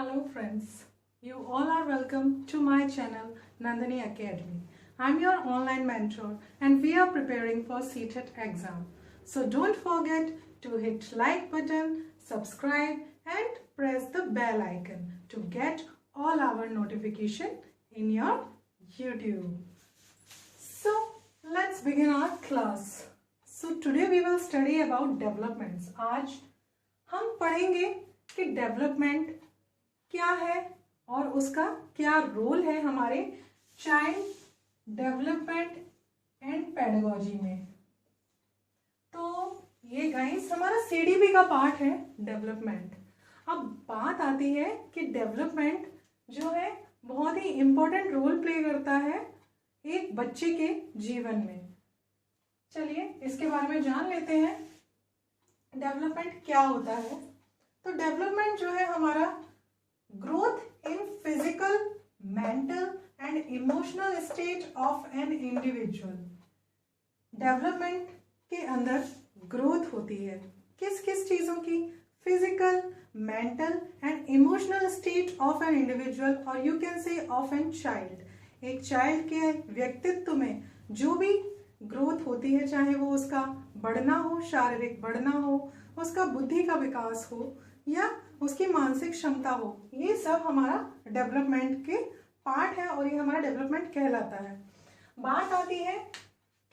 Hello friends, you all are welcome to my channel Nandini Academy. I'm your online mentor and we are preparing for CTET exam. So don't forget to hit like button, subscribe and press the bell icon to get all our notification in your YouTube. So let's begin our class. So today we will study about developments. आज हम पढ़ेंगे कि development क्या है और उसका क्या role है हमारे चाइल्ड डेवलपमेंट एंड पेडागोजी में। तो ये गाइस हमारा सीडीपी का पार्ट है डेवलपमेंट। अब बात आती है कि डेवलपमेंट जो है बहुत ही इम्पोर्टेंट रोल प्ले करता है एक बच्चे के जीवन में। चलिए इसके बारे में जान लेते हैं डेवलपमेंट क्या होता है। तो डेवलपमेंट जो है हमारा growth in physical, mental and emotional state of an individual. Development के अंदर ग्रोथ होती है किस किस चीजों की? Physical, mental and emotional state of an individual और you can say of an child. एक चाइल्ड के व्यक्तित्व में जो भी ग्रोथ होती है, चाहे वो उसका बढ़ना हो, शारीरिक बढ़ना हो, उसका बुद्धि का विकास हो या उसकी मानसिक क्षमता हो, ये सब हमारा डेवलपमेंट के पार्ट है और ये हमारा डेवलपमेंट कहलाता है। बात आती है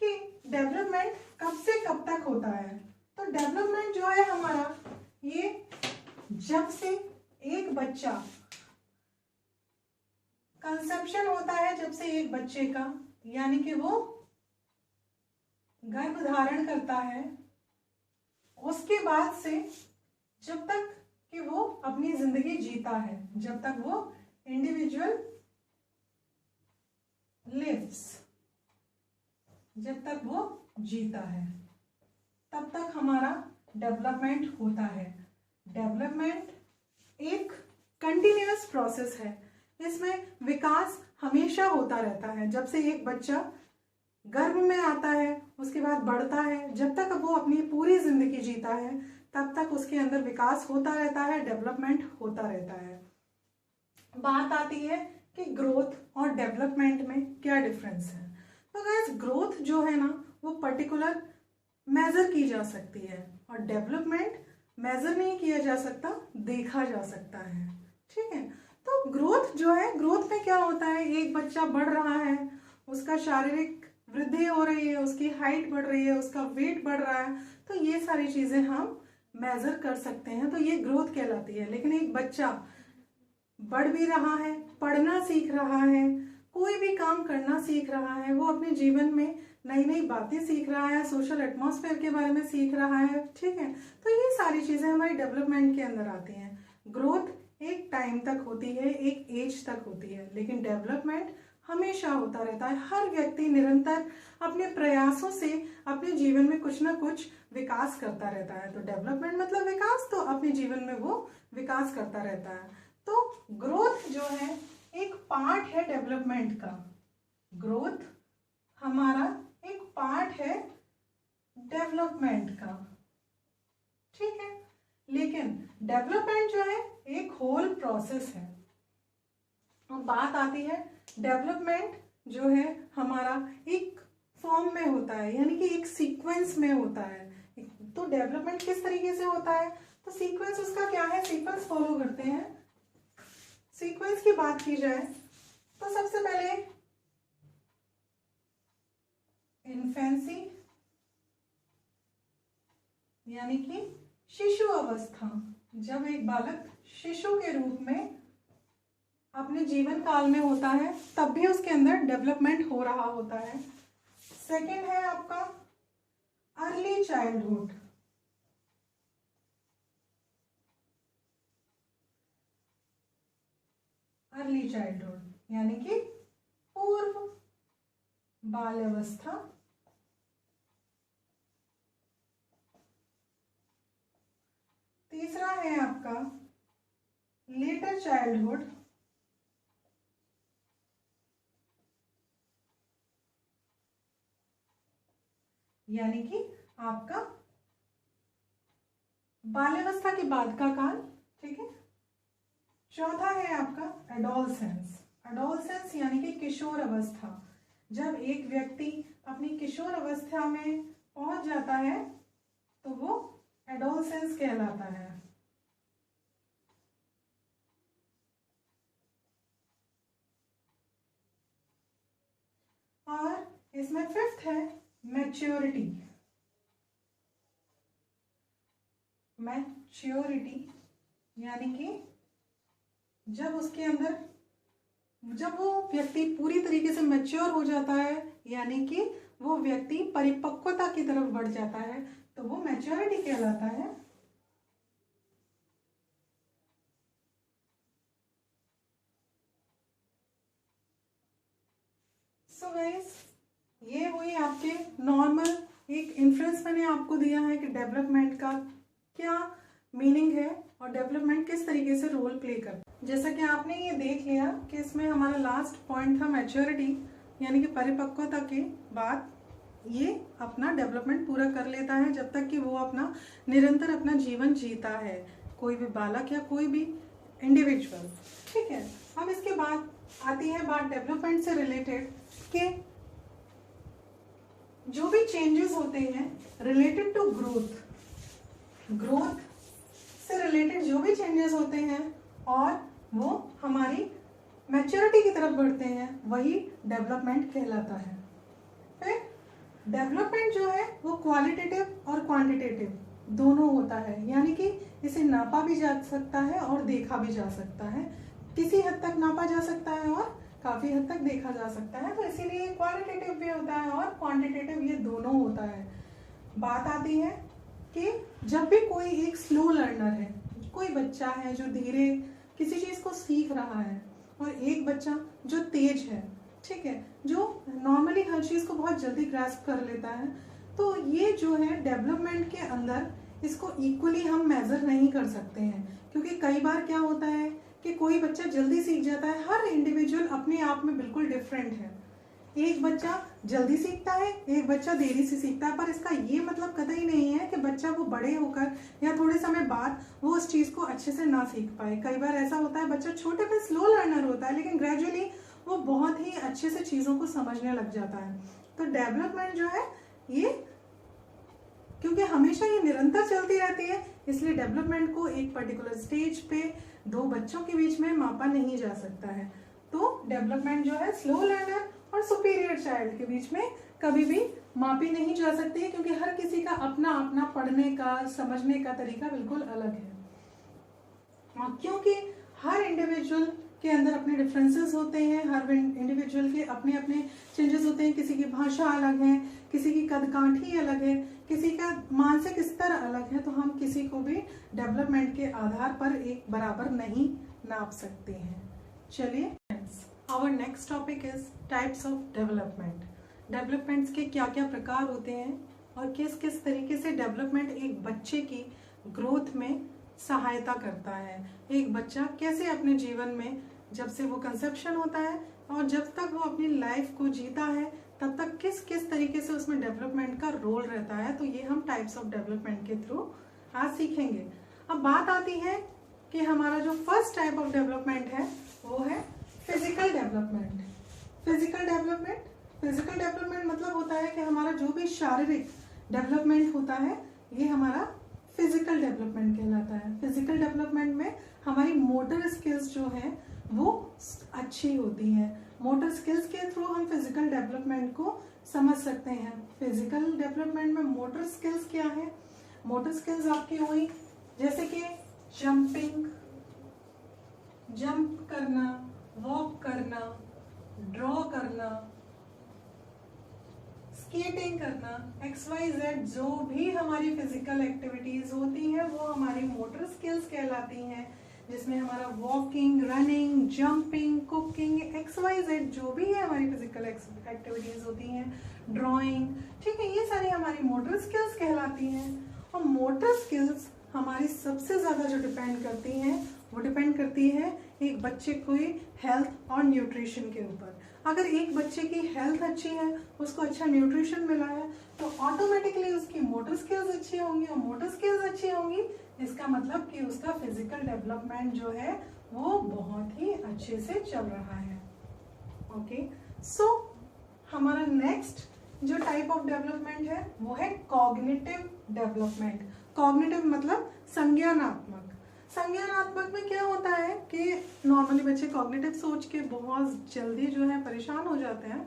कि डेवलपमेंट कब से कब तक होता है। तो डेवलपमेंट जो है हमारा ये जब से एक बच्चा कंसेप्शन होता है, जब से एक बच्चे का यानी कि वो गर्भ धारण करता है, उसके बाद से जब तक कि वो अपनी जिंदगी जीता है, जब तक वो इंडिविजुअल लिव्स, जब तक वो जीता है तब तक हमारा डेवलपमेंट होता है। डेवलपमेंट एक कंटिन्यूअस प्रोसेस है, इसमें विकास हमेशा होता रहता है। जब से एक बच्चा गर्भ में आता है, उसके बाद बढ़ता है, जब तक वो अपनी पूरी जिंदगी जीता है तब तक उसके अंदर विकास होता रहता है, डेवलपमेंट होता रहता है। बात आती है कि ग्रोथ और डेवलपमेंट में क्या डिफरेंस है। तो गाइस ग्रोथ जो है ना वो पर्टिकुलर मेजर की जा सकती है और डेवलपमेंट मेजर नहीं किया जा सकता, देखा जा सकता है। ठीक है, तो ग्रोथ जो है, ग्रोथ में क्या होता है, एक बच्चा बढ़ रहा है, उसका शारीरिक वृद्धि हो रही है, उसकी हाइट बढ़ रही है, उसका वेट बढ़ रहा है, तो ये सारी चीजें हम मेजर कर सकते हैं, तो ये ग्रोथ कहलाती है। लेकिन एक बच्चा बढ़ भी रहा है, पढ़ना सीख रहा है, कोई भी काम करना सीख रहा है, वो अपने जीवन में नई नई बातें सीख रहा है, सोशल एटमॉस्फेयर के बारे में सीख रहा है। ठीक है, तो ये सारी चीजें हमारी डेवलपमेंट के अंदर आती हैं। ग्रोथ एक टाइम तक होती है, एक एज तक होती है, लेकिन डेवलपमेंट हमेशा होता रहता है। हर व्यक्ति निरंतर अपने प्रयासों से अपने जीवन में कुछ ना कुछ विकास करता रहता है। तो डेवलपमेंट मतलब विकास, तो अपने जीवन में वो विकास करता रहता है। तो ग्रोथ जो है एक पार्ट है डेवलपमेंट का। ग्रोथ हमारा एक पार्ट है डेवलपमेंट का। ठीक है, लेकिन डेवलपमेंट जो है एक होल प्रोसेस है। और बात आती है डेवलपमेंट जो है हमारा एक फॉर्म में होता है, यानी कि एक सीक्वेंस में होता है। तो डेवलपमेंट किस तरीके से होता है, तो सीक्वेंस उसका क्या है, सीक्वेंस फॉलो करते हैं। सीक्वेंस की बात की जाए तो सबसे पहले इन्फेंसी यानी कि शिशु अवस्था, जब एक बालक शिशु के रूप में अपने जीवन काल में होता है तब भी उसके अंदर डेवलपमेंट हो रहा होता है। सेकंड है आपका अर्ली चाइल्डहुड। अर्ली चाइल्डहुड यानी कि पूर्व बाल्यावस्था। तीसरा है आपका लेटर चाइल्डहुड यानी कि आपका बाल्यावस्था के बाद का काल। ठीक है, चौथा है आपका एडोलसेंस। एडोलसेंस यानी कि किशोर अवस्था। जब एक व्यक्ति अपनी किशोर अवस्था में पहुंच जाता है तो वो एडोलसेंस कहलाता है। और इसमें फिफ्थ है मैच्योरिटी। मैच्योरिटी यानी कि जब उसके अंदर, जब वो व्यक्ति पूरी तरीके से मैच्योर हो जाता है, यानी कि वो व्यक्ति परिपक्वता की तरफ बढ़ जाता है, तो वो मैच्योरिटी कहलाता है। सो गाइस, ये हुई आपके नॉर्मल एक इन्फ्लुएंस मैंने आपको दिया है कि डेवलपमेंट का क्या मीनिंग है और डेवलपमेंट किस तरीके से रोल प्ले करता है। जैसा कि आपने ये देख लिया कि इसमें हमारा लास्ट पॉइंट था मैच्योरिटी, यानी कि परिपक्वता के बाद ये अपना डेवलपमेंट पूरा कर लेता है जब तक कि वो अपना निरंतर अपना जीवन जीता है, कोई भी बालक या कोई भी इंडिविजुअल। ठीक है, अब इसके बाद आती है बात डेवलपमेंट से रिलेटेड कि जो भी चेंजेस होते हैं रिलेटेड टू ग्रोथ से रिलेटेड जो भी चेंजेस होते हैं और वो हमारी मैच्योरिटी की तरफ बढ़ते हैं, वही डेवलपमेंट कहलाता है। फिर डेवलपमेंट जो है वो क्वालिटेटिव और क्वांटिटेटिव दोनों होता है, यानी कि इसे नापा भी जा सकता है और देखा भी जा सकता है। किसी हद तक नापा जा सकता है और काफी हद तक देखा जा सकता है, तो इसीलिए क्वालिटेटिव भी होता है और क्वांटिटेटिव, ये दोनों होता है। बात आती है कि जब भी कोई एक स्लो लर्नर है, कोई बच्चा है जो धीरे किसी चीज को सीख रहा है, और एक बच्चा जो तेज है, ठीक है, जो नॉर्मली हर चीज को बहुत जल्दी ग्रास्प कर लेता है, तो ये जो है डेवलपमेंट के अंदर इसको इक्वली हम मेजर नहीं कर सकते हैं, क्योंकि कई बार क्या होता है कि कोई बच्चा जल्दी सीख जाता है। हर इंडिविजुअल अपने आप में बिल्कुल डिफरेंट है। एक बच्चा जल्दी सीखता है, एक बच्चा देरी से सीखता है, पर इसका ये मतलब कतई नहीं है कि बच्चा वो बड़े होकर या थोड़े समय बाद वो उस चीज को अच्छे से ना सीख पाए। कई बार ऐसा होता है बच्चा छोटे पे स्लो लर्नर होता है, लेकिन ग्रेजुअली वो बहुत ही अच्छे से चीजों को समझने लग जाता है। तो डेवलपमेंट जो है ये, क्योंकि हमेशा ये निरंतर चलती रहती है, इसलिए डेवलपमेंट को एक पर्टिकुलर स्टेज पे दो बच्चों के बीच में मापा नहीं जा सकता है। तो डेवलपमेंट जो है स्लो लर्नर और सुपीरियर चाइल्ड के बीच में कभी भी मापी नहीं जा सकती है, क्योंकि हर किसी का अपना अपना पढ़ने का समझने का तरीका बिल्कुल अलग है। क्योंकि हर इंडिविजुअल के अंदर अपने डिफरेंसेस होते हैं, हर इंडिविजुअल के अपने अपने चेंजेस होते हैं। किसी की भाषा अलग है, किसी की कदकाठी अलग है, किसी का मानसिक स्तर अलग है, तो हम किसी को भी डेवलपमेंट के आधार पर एक बराबर नहीं नाप सकते हैं। चलिए, our next topic is types of development. Developments के क्या क्या प्रकार होते हैं और किस किस तरीके से डेवलपमेंट एक बच्चे की ग्रोथ में सहायता करता है। एक बच्चा कैसे अपने जीवन में, जब से वो कंसेप्शन होता है और जब तक वो अपनी लाइफ को जीता है, तब तक किस किस तरीके से उसमें डेवलपमेंट का रोल रहता है, तो ये हम टाइप्स ऑफ डेवलपमेंट के थ्रू आज सीखेंगे। अब बात आती है कि हमारा जो फर्स्ट टाइप ऑफ डेवलपमेंट है वो है फिजिकल डेवलपमेंट। फिजिकल डेवलपमेंट मतलब होता है कि हमारा जो भी शारीरिक डेवलपमेंट होता है, ये हमारा फिजिकल डेवलपमेंट कहलाता है। फिजिकल डेवलपमेंट में हमारी मोटर स्किल्स जो है वो अच्छी होती हैं। मोटर स्किल्स के थ्रू हम फिजिकल डेवलपमेंट को समझ सकते हैं। फिजिकल डेवलपमेंट में मोटर स्किल्स क्या है? मोटर स्किल्स आपकी हुई जैसे कि जंप करना, वॉक करना, ड्रॉ करना, स्केटिंग करना, XYZ जो भी हमारी फिजिकल एक्टिविटीज होती हैं वो हमारी मोटर स्किल्स कहलाती हैं, जिसमें हमारा walking, running, jumping, cooking, XYZ जो भी है हमारी फिजिकल एक्टिविटीज होती हैं, ड्राइंग, ठीक है, ये सारी हमारी मोटर स्किल्स कहलाती हैं। और मोटर स्किल्स हमारी सबसे ज़्यादा जो डिपेंड करती हैं वो डिपेंड करती है एक बच्चे की हेल्थ और न्यूट्रिशन के ऊपर। अगर एक बच्चे की हेल्थ अच्छी है, उसको अच्छा न्यूट्रिशन मिला है, तो ऑटोमेटिकली उसकी मोटर स्किल्स अच्छी होंगी, और मोटर स्किल्स अच्छी होंगी इसका मतलब कि उसका फिजिकल डेवलपमेंट जो है वो बहुत ही अच्छे से चल रहा है। ओके, सो हमारा नेक्स्ट जो टाइप ऑफ डेवलपमेंट है वो है कॉग्निटिव डेवलपमेंट। कॉग्निटिव मतलब संज्ञानात्मक। संज्ञानात्मक में क्या होता है कि नॉर्मली बच्चे कॉग्निटिव सोच के बहुत जल्दी जो है परेशान हो जाते हैं।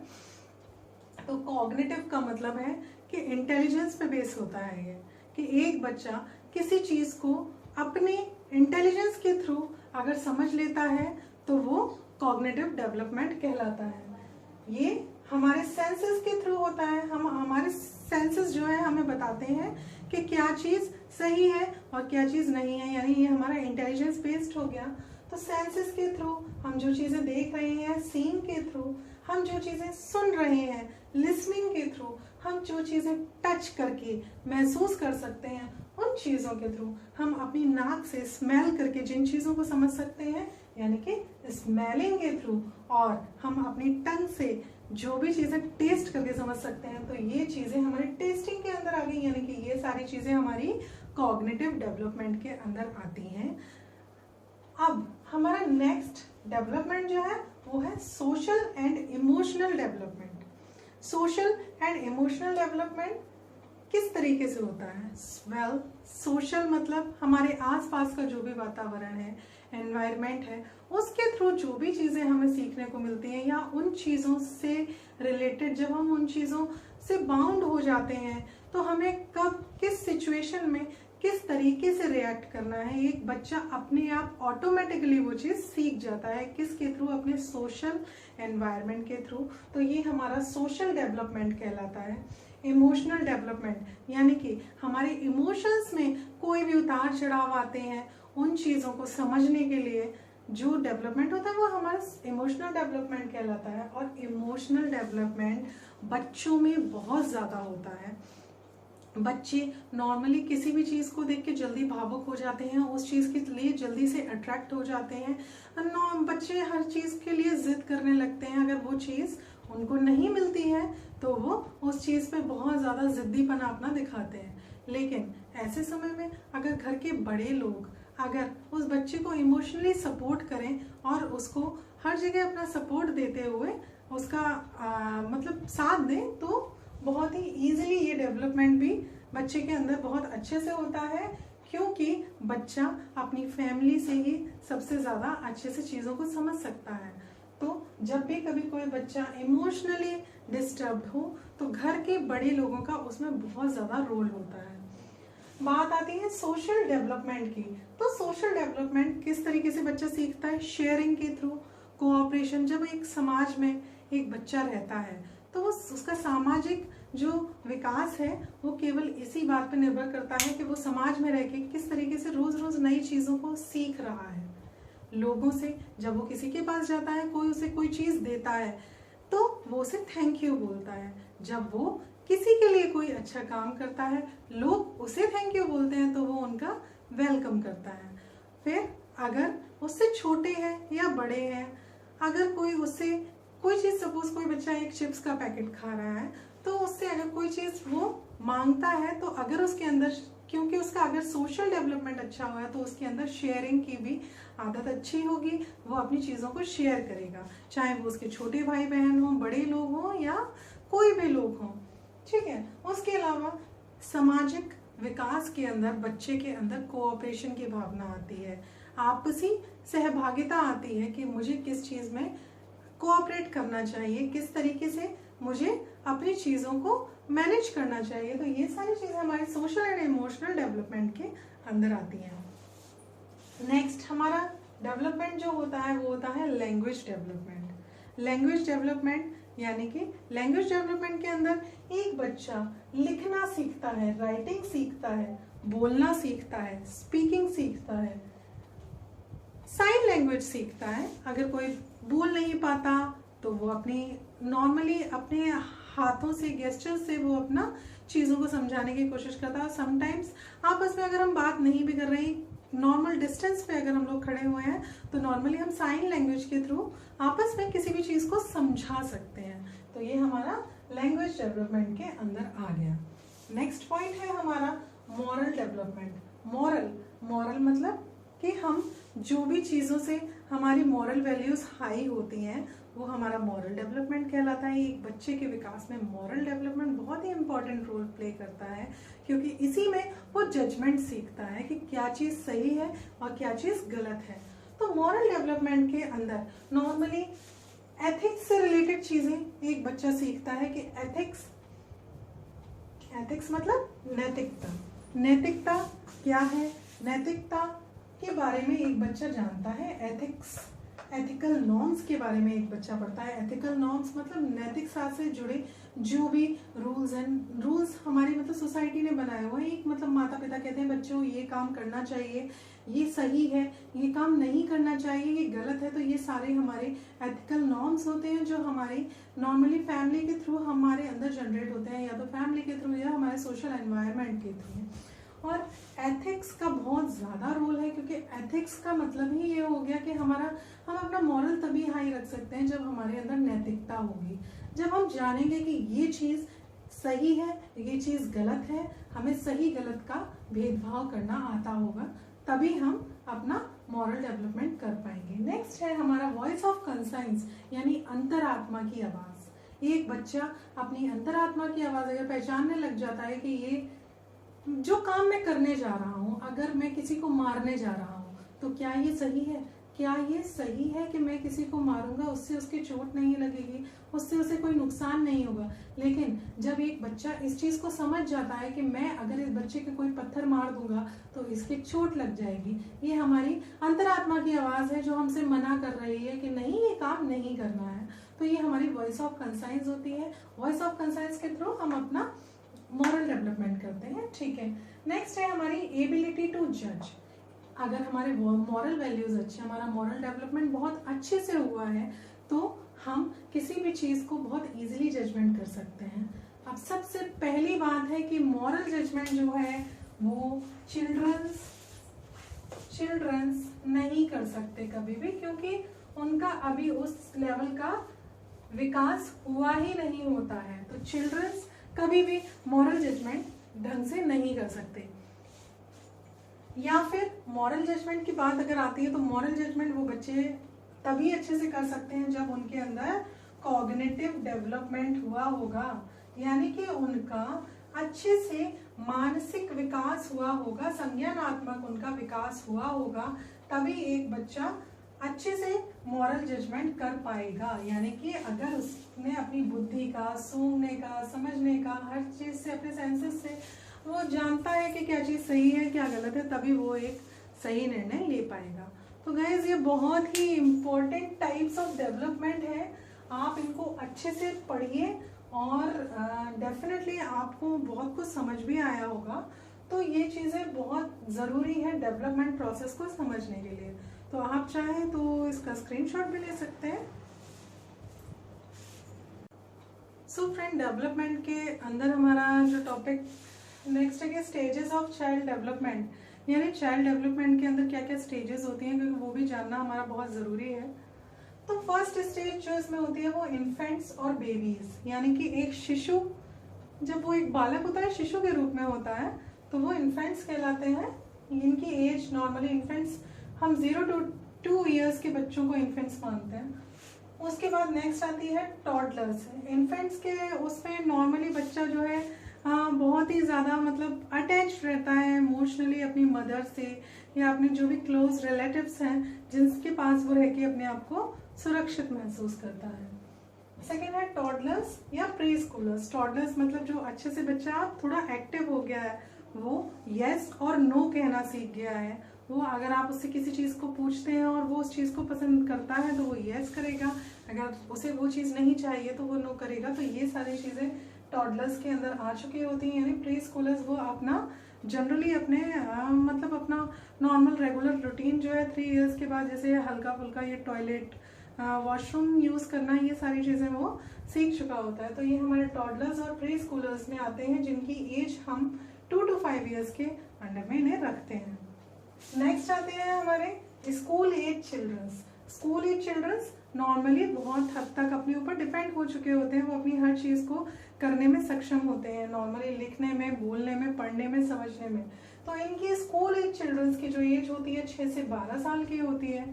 तो कॉग्निटिव का मतलब है कि इंटेलिजेंस पे बेस होता है ये, कि एक बच्चा किसी चीज को अपने इंटेलिजेंस के थ्रू अगर समझ लेता है तो वो कॉग्निटिव डेवलपमेंट कहलाता है। ये हमारे सेंसेस के थ्रू होता है। हमारे सेंसेस जो है हमें बताते हैं कि क्या चीज सही है और क्या चीज नहीं है, यानी ये हमारा इंटेलिजेंस बेस्ड हो गया। तो सेंसेस के थ्रू हम जो चीजें देख रहे हैं, सीइंग के थ्रू हम जो चीजें सुन रहे हैं, लिसनिंग के थ्रू हम जो चीजें टच करके महसूस कर सकते हैं, उन चीजों के थ्रू हम अपनी नाक से स्मेल करके जिन चीजों को समझ सकते हैं, यानी कि स्मेलिंग के थ्रू, और हम अपनी टंग से जो भी चीजें टेस्ट करके समझ सकते हैं, तो ये चीजें हमारे टेस्टिंग के अंदर आ गई, यानी कि ये सारी चीजें हमारी कॉग्निटिव डेवलपमेंट के अंदर आती हैं। अब हमारा नेक्स्ट डेवलपमेंट जो है वो है social and emotional development. Social and emotional development किस तरीके से होता है? वेल, सोशल मतलब हमारे आसपास का जो भी वातावरण है, एनवायरनमेंट है, उसके थ्रू जो भी चीज़ें हमें सीखने को मिलती हैं, या उन चीज़ों से रिलेटेड जब हम उन चीज़ों से बाउंड हो जाते हैं तो हमें कब किस सिचुएशन में किस तरीके से रिएक्ट करना है, एक बच्चा अपने आप ऑटोमेटिकली वो चीज़ सीख जाता है। किसके थ्रू? अपने सोशल एनवायरनमेंट के थ्रू। तो ये हमारा सोशल डेवलपमेंट कहलाता है। इमोशनल डेवलपमेंट यानी कि हमारे इमोशंस में कोई भी उतार चढ़ाव आते हैं, उन चीज़ों को समझने के लिए जो डेवलपमेंट होता है वो हमारा इमोशनल डेवलपमेंट कहलाता है। और इमोशनल डेवलपमेंट बच्चों में बहुत ज़्यादा होता है। बच्चे नॉर्मली किसी भी चीज़ को देख के जल्दी भावुक हो जाते हैं, उस चीज़ के लिए जल्दी से अट्रैक्ट हो जाते हैं। बच्चे हर चीज़ के लिए जिद करने लगते हैं। अगर वो चीज़ उनको नहीं मिलती है तो वो उस चीज़ पे बहुत ज़्यादा जिद्दीपना अपना दिखाते हैं। लेकिन ऐसे समय में अगर घर के बड़े लोग अगर उस बच्चे को इमोशनली सपोर्ट करें और उसको हर जगह अपना सपोर्ट देते हुए उसका मतलब साथ दें, तो बहुत ही ईजिली ये डेवलपमेंट भी बच्चे के अंदर बहुत अच्छे से होता है, क्योंकि बच्चा अपनी फैमिली से ही सबसे ज़्यादा अच्छे से चीज़ों को समझ सकता है। तो जब भी कभी कोई बच्चा इमोशनली डिस्टर्ब्ड हो तो घर के बड़े लोगों का उसमें बहुत ज़्यादा रोल होता है। बात आती है सोशल डेवलपमेंट की। तो सोशल डेवलपमेंट किस तरीके से बच्चा सीखता है? शेयरिंग के थ्रू, कोऑपरेशन। जब एक समाज में एक बच्चा रहता है तो वो उसका सामाजिक जो विकास है वो केवल इसी बात पर निर्भर करता है कि वो समाज में रह के किस तरीके से रोज रोज नई चीज़ों को सीख रहा है। लोगों से जब वो किसी के पास जाता है, कोई उसे कोई चीज़ देता है तो वो उसे थैंक यू बोलता है। जब वो किसी के लिए कोई अच्छा काम करता है, लोग उसे थैंक यू बोलते हैं तो वो उनका वेलकम करता है। फिर अगर उससे छोटे हैं या बड़े हैं, अगर कोई उससे कोई चीज़, सपोज कोई बच्चा एक चिप्स का पैकेट खा रहा है तो उससे अगर कोई चीज़ वो मांगता है तो अगर उसके अंदर, क्योंकि उसका अगर सोशल डेवलपमेंट अच्छा हुआ है तो उसके अंदर शेयरिंग की भी आदत अच्छी होगी, वो अपनी चीज़ों को शेयर करेगा, चाहे वो उसके छोटे भाई बहन हों, बड़े लोग हों या कोई भी लोग हों। ठीक है। उसके अलावा सामाजिक विकास के अंदर बच्चे के अंदर कोऑपरेशन की भावना आती है, आपसी सहभागिता आती है कि मुझे किस चीज़ में कोऑपरेट करना चाहिए, किस तरीके से मुझे अपनी चीज़ों को मैनेज करना चाहिए। तो ये सारी चीज़ें हमारे सोशल एंड इमोशनल डेवलपमेंट के अंदर आती हैं। नेक्स्ट हमारा डेवलपमेंट जो होता है वो होता है लैंग्वेज डेवलपमेंट। लैंग्वेज डेवलपमेंट यानी कि लैंग्वेज डेवलपमेंट के अंदर एक बच्चा लिखना सीखता है, राइटिंग सीखता है, बोलना सीखता है, स्पीकिंग सीखता है, साइन लैंग्वेज सीखता है। अगर कोई बोल नहीं पाता तो वो अपनी नॉर्मली अपने हाथों से, गेस्चर से वो अपना चीज़ों को समझाने की कोशिश करता है। समटाइम्स आपस में अगर हम बात नहीं भी कर रहे हैं, नॉर्मल डिस्टेंस पे अगर हम लोग खड़े हुए हैं तो नॉर्मली हम साइन लैंग्वेज के थ्रू आपस में किसी भी चीज़ को समझा सकते हैं। तो ये हमारा लैंग्वेज डेवलपमेंट के अंदर आ गया। नेक्स्ट पॉइंट है हमारा मॉरल डेवलपमेंट। मॉरल मॉरल मतलब कि हम जो भी चीज़ों से हमारी मॉरल वैल्यूज़ हाई होती हैं वो हमारा मॉरल डेवलपमेंट कहलाता है। एक बच्चे के विकास में मॉरल डेवलपमेंट बहुत ही इंपॉर्टेंट रोल प्ले करता है, क्योंकि इसी में वो जजमेंट सीखता है कि क्या चीज़ सही है और क्या चीज़ गलत है। तो मॉरल डेवलपमेंट के अंदर नॉर्मली एथिक्स से रिलेटेड चीज़ें एक बच्चा सीखता है कि एथिक्स मतलब नैतिकता। नैतिकता क्या है, नैतिकता के बारे में एक बच्चा जानता है। एथिकल नॉर्म्स के बारे में एक बच्चा पढ़ता है। एथिकल नॉर्म्स मतलब नैतिक शास्त्र से जुड़े जो भी रूल्स हमारी मतलब सोसाइटी ने बनाए हुए हैं। एक मतलब माता पिता कहते हैं बच्चों ये काम करना चाहिए, ये सही है, ये काम नहीं करना चाहिए, ये गलत है। तो ये सारे हमारे एथिकल नॉर्म्स होते हैं जो हमारे नॉर्मली फैमिली के थ्रू हमारे अंदर जनरेट होते हैं, या तो फैमिली के थ्रू या हमारे सोशल एनवायरनमेंट के थ्रू। और एथिक्स का बहुत ज़्यादा रोल है, क्योंकि एथिक्स का मतलब ही ये हो गया कि हम अपना मॉरल तभी हाई रख सकते हैं जब हमारे अंदर नैतिकता होगी। जब हम जानेंगे कि ये चीज़ सही है, ये चीज़ गलत है, हमें सही गलत का भेदभाव करना आता होगा, तभी हम अपना मॉरल डेवलपमेंट कर पाएंगे। नेक्स्ट है हमारा वॉइस ऑफ कंसाइंस, यानी अंतरात्मा की आवाज़। एक बच्चा अपनी अंतरात्मा की आवाज़ अगर पहचानने लग जाता है कि ये जो काम मैं करने जा रहा हूँ, अगर मैं किसी को मारने जा रहा हूँ तो क्या ये सही है? क्या ये सही है कि मैं किसी को मारूंगा, उससे उसके चोट नहीं लगेगी, उससे उसे कोई नुकसान नहीं होगा। लेकिन जब एक बच्चा इस चीज़ को समझ जाता है कि मैं अगर इस बच्चे के कोई पत्थर मार दूंगा तो इसके चोट लग जाएगी, ये हमारी अंतरात्मा की आवाज़ है जो हमसे मना कर रही है कि नहीं, ये काम नहीं करना है। तो ये हमारी वॉइस ऑफ कंसाइंस होती है। वॉइस ऑफ कंसाइंस के थ्रू हम अपना मॉरल डेवलपमेंट करते हैं। ठीक है, नेक्स्ट है हमारी एबिलिटी टू जज। अगर हमारे मॉरल वैल्यूज अच्छे, हमारा मॉरल डेवलपमेंट बहुत अच्छे से हुआ है तो हम किसी भी चीज़ को बहुत इजीली जजमेंट कर सकते हैं। अब सबसे पहली बात है कि मॉरल जजमेंट जो है वो चिल्ड्रंस नहीं कर सकते कभी भी, क्योंकि उनका अभी उस लेवल का विकास हुआ ही नहीं होता है। तो चिल्ड्रंस कभी भी मॉरल जजमेंट ढंग से नहीं कर सकते। या फिर मॉरल जजमेंट की बात अगर आती है तो मॉरल जजमेंट वो बच्चे तभी अच्छे से कर सकते हैं जब उनके अंदर कॉग्निटिव डेवलपमेंट हुआ होगा, यानी कि उनका अच्छे से मानसिक विकास हुआ होगा, संज्ञानात्मक उनका विकास हुआ होगा, तभी एक बच्चा अच्छे से मॉरल जजमेंट कर पाएगा। यानी कि अगर उसने अपनी बुद्धि का, सूंघने का, समझने का, हर चीज़ से, अपने सेंसेस से वो जानता है कि क्या चीज़ सही है क्या गलत है, तभी वो एक सही निर्णय ले पाएगा। तो गाइज ये बहुत ही इम्पोर्टेंट टाइप्स ऑफ डेवलपमेंट है, आप इनको अच्छे से पढ़िए और डेफिनेटली आपको बहुत कुछ समझ भी आया होगा। तो ये चीज़ें बहुत ज़रूरी है डेवलपमेंट प्रोसेस को समझने के लिए। तो आप चाहें तो इसका स्क्रीनशॉट भी ले सकते हैं। सो फ्रेंड, डेवलपमेंट के अंदर हमारा जो टॉपिक नेक्स्ट है कि स्टेजेस ऑफ चाइल्ड डेवलपमेंट, यानी चाइल्ड डेवलपमेंट के अंदर क्या क्या स्टेजेस होती हैं, क्योंकि वो भी जानना हमारा बहुत ज़रूरी है। तो फर्स्ट स्टेज जो इसमें होती है वो इन्फेंट्स और बेबीज, यानी कि एक शिशु जब वो एक बालक होता है, शिशु के रूप में होता है, तो वो इन्फेंट्स कहलाते हैं। इनकी एज नॉर्मली इन्फेंट्स हम 0 to 2 ईयर्स के बच्चों को इन्फेंट्स मानते हैं। उसके बाद नेक्स्ट आती है टॉडलर्स। इन्फेंट्स के उसमें नॉर्मली बच्चा जो है बहुत ही ज़्यादा मतलब अटैच रहता है इमोशनली अपनी मदर से या अपने जो भी क्लोज रिलेटिव्स हैं जिनके पास वो रह के अपने आप को सुरक्षित महसूस करता है। सेकेंड है टॉडलर्स या प्री स्कूलर्स। टॉडलर्स मतलब जो अच्छे से बच्चा थोड़ा एक्टिव हो गया है, वो यस और नो कहना सीख गया है। वो अगर आप उससे किसी चीज़ को पूछते हैं और वो उस चीज़ को पसंद करता है तो वो यस करेगा, अगर उसे वो चीज़ नहीं चाहिए तो वो नो करेगा। तो ये सारी चीज़ें टॉडलर्स के अंदर आ चुकी होती हैं। यानी प्री स्कूलर्स वो अपना जनरली अपने मतलब अपना नॉर्मल रेगुलर रूटीन जो है 3 ईयर्स के बाद, जैसे हल्का फुल्का ये टॉयलेट, वॉशरूम यूज़ करना, ये सारी चीज़ें वो सीख चुका होता है। तो ये हमारे टॉडलर्स और प्री स्कूलर्स में आते हैं जिनकी एज हम 2 to 5 ईयर्स के अंडर में इन्हें रखते हैं। नेक्स्ट आते हैं हमारे school age childrens. School age childrens normally बहुत हद तक अपने ऊपर डिपेंड हो चुके होते हैं, वो अपनी हर चीज़ को करने में सक्षम होते हैं, नॉर्मली लिखने में, बोलने में, पढ़ने में, समझने में। तो इनकी स्कूल एज चिल्ड्रंस की जो एज होती है 6 से 12 साल की होती है।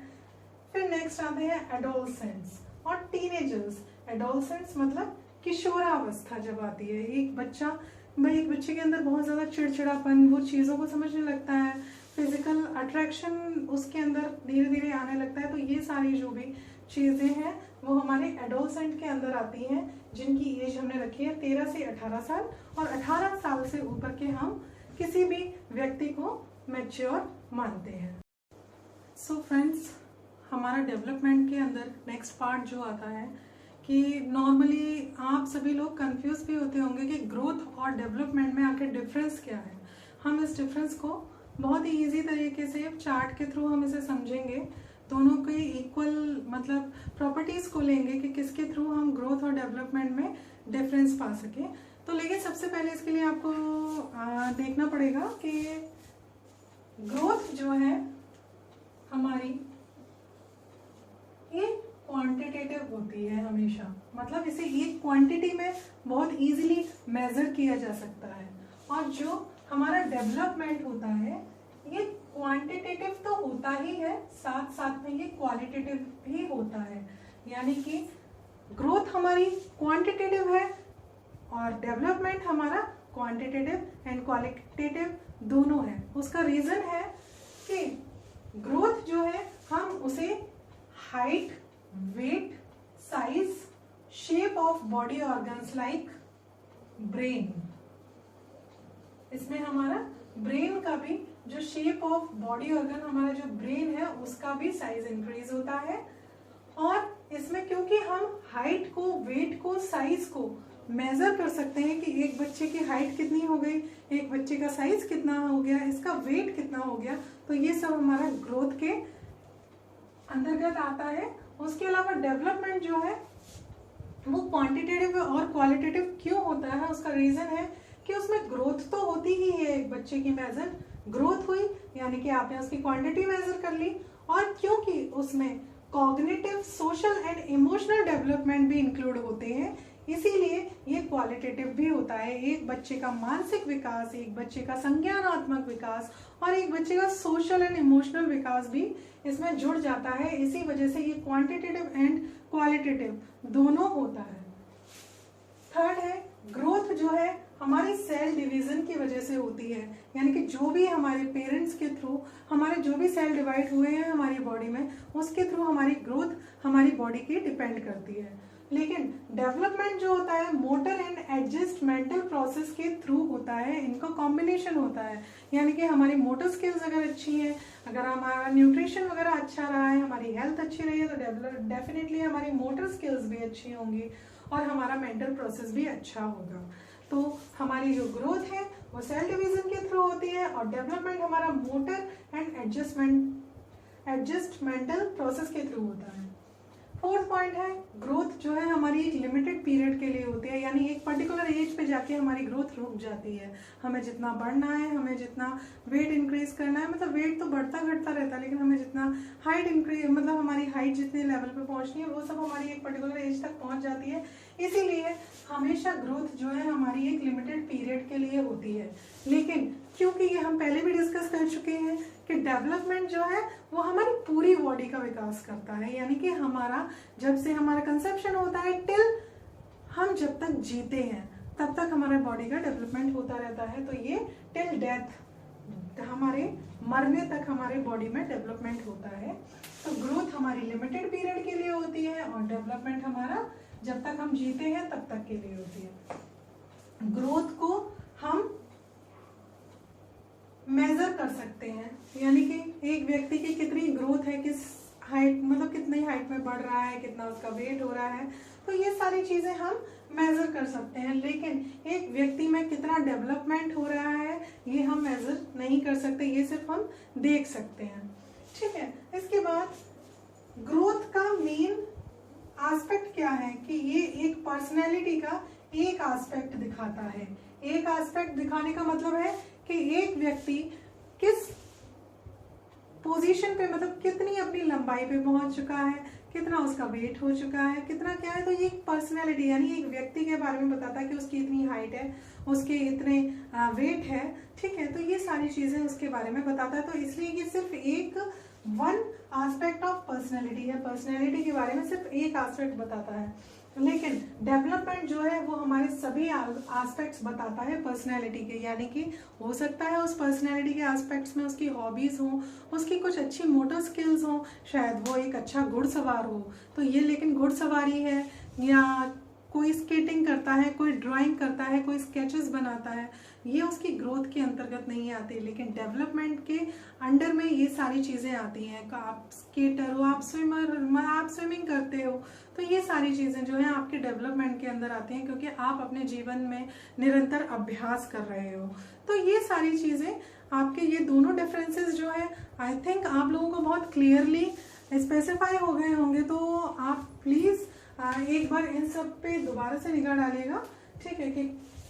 फिर नेक्स्ट आते हैं एडोलसेंट्स और टीनेजर्स। एडोलसेंट्स मतलब किशोरावस्था जब आती है, एक बच्चे के अंदर बहुत ज़्यादा चिड़चिड़ापन, वो चीज़ों को समझने लगता है, फिजिकल अट्रैक्शन उसके अंदर धीरे धीरे आने लगता है। तो ये सारी जो भी चीज़ें हैं वो हमारे एडोलसेंट के अंदर आती हैं, जिनकी एज हमने रखी है 13 से 18 साल, और 18 साल से ऊपर के हम किसी भी व्यक्ति को मैच्योर मानते हैं। सो फ्रेंड्स, हमारा डेवलपमेंट के अंदर नेक्स्ट पार्ट जो आता है कि नॉर्मली आप सभी लोग कंफ्यूज भी होते होंगे कि ग्रोथ और डेवलपमेंट में आखिर डिफरेंस क्या है। हम इस डिफरेंस को बहुत ही इजी तरीके से चार्ट के थ्रू हम इसे समझेंगे, दोनों के इक्वल मतलब प्रॉपर्टीज़ को लेंगे कि किसके थ्रू हम ग्रोथ और डेवलपमेंट में डिफरेंस पा सकें। तो लेकिन सबसे पहले इसके लिए आपको देखना पड़ेगा कि ग्रोथ जो है हमारी ये क्वांटिटेटिव होती है हमेशा, मतलब इसे एक क्वांटिटी में बहुत इजीली मेजर किया जा सकता है, और जो हमारा डेवलपमेंट होता है ये क्वांटिटेटिव तो होता ही है, साथ साथ में ये क्वालिटेटिव भी होता है। यानी कि ग्रोथ हमारी क्वांटिटेटिव है और डेवलपमेंट हमारा क्वांटिटेटिव एंड क्वालिटेटिव दोनों है। उसका रीजन है कि ग्रोथ जो है हम उसे height, weight, size, shape of body organs like brain, इसमें हमारा ब्रेन का भी जो शेप ऑफ बॉडी ऑर्गन हमारा जो ब्रेन है उसका भी साइज इंक्रीज होता है। और इसमें क्योंकि हम हाइट को, वेट को, साइज को मेजर कर सकते हैं कि एक बच्चे की हाइट कितनी हो गई, एक बच्चे का साइज कितना हो गया, इसका वेट कितना हो गया, तो ये सब हमारा ग्रोथ के अंतर्गत आता है। उसके अलावा डेवलपमेंट जो है वो क्वांटिटेटिव और क्वालिटेटिव क्यों होता है, उसका रीजन है कि उसमें ग्रोथ तो होती ही है, एक बच्चे की मेजर ग्रोथ हुई यानी कि आपने उसकी क्वांटिटी मेजर कर ली, और क्योंकि उसमें cognitive, social and emotional development भी इंक्लूड होते हैं, इसीलिए ये क्वालिटेटिव भी होता है। एक बच्चे का मानसिक विकास, एक बच्चे का संज्ञानात्मक विकास और एक बच्चे का सोशल एंड इमोशनल विकास भी इसमें जुड़ जाता है। इसी वजह से ये क्वांटिटेटिव एंड क्वालिटेटिव दोनों होता है। थर्ड है ग्रोथ जो है हमारी सेल डिवीजन की वजह से होती है, यानी कि जो भी हमारे पेरेंट्स के थ्रू हमारे जो भी सेल डिवाइड हुए हैं हमारी बॉडी में, उसके थ्रू हमारी ग्रोथ हमारी बॉडी की डिपेंड करती है। लेकिन डेवलपमेंट जो होता है मोटर एंड एडजस्टमेंटल प्रोसेस के थ्रू होता है, इनका कॉम्बिनेशन होता है। यानी कि हमारी मोटर स्किल्स अगर अच्छी हैं, अगर हमारा न्यूट्रिशन वगैरह अच्छा रहा है, हमारी हेल्थ अच्छी रही है, तो डेफिनेटली हमारी मोटर स्किल्स भी अच्छी होंगी और हमारा मेंटल प्रोसेस भी अच्छा होगा। तो हमारी जो ग्रोथ है वो सेल डिवीजन के थ्रू होती है और डेवलपमेंट हमारा मोटर एंड एडजस्टमेंटल प्रोसेस के थ्रू होता है। फोर्थ पॉइंट है ग्रोथ जो है हमारी एक लिमिटेड पीरियड के लिए होती है, यानी एक पर्टिकुलर एज पे जाके हमारी ग्रोथ रुक जाती है। हमें जितना बढ़ना है, हमें जितना वेट इंक्रीज करना है, मतलब वेट तो बढ़ता घटता रहता है, लेकिन हमें जितना हाइट इंक्रीज, मतलब हमारी हाइट जितने लेवल पे पहुंचनी है वो सब हमारी एक पर्टिकुलर एज तक पहुंच जाती है। इसीलिए हमेशा ग्रोथ जो है हमारी एक लिमिटेड पीरियड के लिए होती है। लेकिन क्योंकि ये हम पहले भी डिस्कस कर चुके हैं कि डेवलपमेंट जो है वो हमारी पूरी बॉडी का विकास करता है, यानी कि हमारा जब से हमारा कंसेप्शन होता है टिल हम जब तक जीते हैं तब तक हमारे बॉडी का डेवलपमेंट होता रहता है। तो ये टिल डेथ, हमारे मरने तक हमारे बॉडी में डेवलपमेंट होता है। तो ग्रोथ हमारी लिमिटेड पीरियड के लिए होती है और डेवलपमेंट हमारा जब तक हम जीते हैं तब तक के लिए होती है। ग्रोथ को हम मेजर कर सकते हैं, यानी कि एक व्यक्ति की कितनी ग्रोथ है, किस हाइट, मतलब कितनी हाइट में बढ़ रहा है, कितना उसका वेट हो रहा है, तो ये सारी चीजें हम मेजर कर सकते हैं। लेकिन एक व्यक्ति में कितना डेवलपमेंट हो रहा है ये हम मेजर नहीं कर सकते, ये सिर्फ हम देख सकते हैं। ठीक है, इसके बाद ग्रोथ का मेन एस्पेक्ट क्या है कि ये एक पर्सनैलिटी का एक एस्पेक्ट दिखाता है। एक एस्पेक्ट दिखाने का मतलब है कि एक व्यक्ति किस पोजीशन पे, मतलब कितनी अपनी लंबाई पे पहुंच चुका है, कितना उसका वेट हो चुका है, कितना क्या है। तो ये एक पर्सनैलिटी यानी एक व्यक्ति के बारे में बताता है कि उसकी इतनी हाइट है, उसके इतने वेट है, ठीक है। तो ये सारी चीजें उसके बारे में बताता है। तो इसलिए ये सिर्फ एक वन एस्पेक्ट ऑफ पर्सनैलिटी है, पर्सनैलिटी के बारे में सिर्फ एक एस्पेक्ट बताता है। लेकिन डेवलपमेंट जो है वो हमारे सभी एस्पेक्ट्स बताता है पर्सनैलिटी के, यानी कि हो सकता है उस पर्सनैलिटी के एस्पेक्ट्स में उसकी हॉबीज हों, उसकी कुछ अच्छी मोटर स्किल्स हों, शायद वो एक अच्छा घुड़सवार हो, तो ये लेकिन घुड़सवारी है, या कोई स्केटिंग करता है, कोई ड्राइंग करता है, कोई स्केचेस बनाता है, ये उसकी ग्रोथ के अंतर्गत नहीं आती। लेकिन डेवलपमेंट के अंडर में ये सारी चीज़ें आती हैं। आप स्केटर हो, आप स्विमर, आप स्विमिंग करते हो, तो ये सारी चीज़ें जो हैं आपके डेवलपमेंट के अंदर आती हैं, क्योंकि आप अपने जीवन में निरंतर अभ्यास कर रहे हो। तो ये सारी चीज़ें आपके, ये दोनों डिफरेंसेस जो है, आई थिंक आप लोगों को बहुत क्लियरली स्पेसिफाई हो गए होंगे। तो आप प्लीज़ एक बार इन सब पे दोबारा से निगाह डालिएगा, ठीक है, कि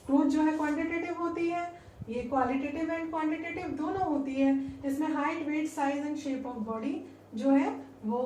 ग्रोथ जो है क्वांटिटेटिव होती है, ये क्वालिटेटिव एंड क्वांटिटेटिव दोनों होती है। इसमें height, weight, size and shape of body जो है वो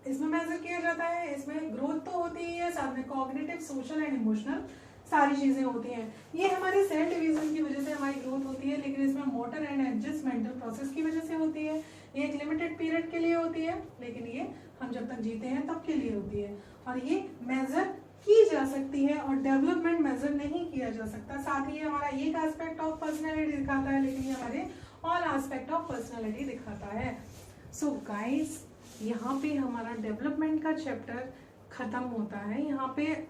इसमें मेजर किया जाता है। इसमें ग्रोथ तो होती ही है, साथ में कॉग्निटिव, सोशल एंड इमोशनल सारी चीजें होती हैं। ये हमारी सेल डिवीजन की वजह से हमारी ग्रोथ होती है, लेकिन इसमें मोटर एंड एडजस्टमेंटल प्रोसेस की वजह से होती है। ये एक लिमिटेड पीरियड के लिए होती है, लेकिन ये हम जब तक जीते हैं तब के लिए होती है, और ये मेजर की जा सकती है, और डेवलपमेंट मेजर नहीं किया जा सकता। साथ ही ये हमारा एक एस्पेक्ट ऑफ पर्सनैलिटी दिखाता है, लेकिन ये हमारे ऑल एस्पेक्ट ऑफ पर्सनैलिटी दिखाता है। सो गाइस, यहाँ पे हमारा डेवलपमेंट का चैप्टर खत्म होता है। यहाँ पे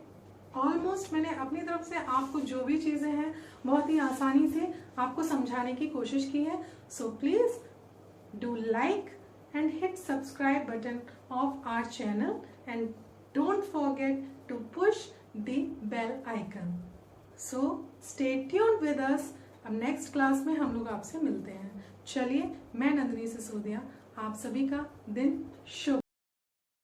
ऑलमोस्ट मैंने अपनी तरफ से आपको जो भी चीज़ें हैं बहुत ही आसानी से आपको समझाने की कोशिश की है। So please do like and hit subscribe button of our channel, and don't forget to push the bell icon. So stay tuned with us. अब नेक्स्ट क्लास में हम लोग आपसे मिलते हैं। चलिए, मैं नंदिनी सिसोदिया आप सभी का दिन शुभ।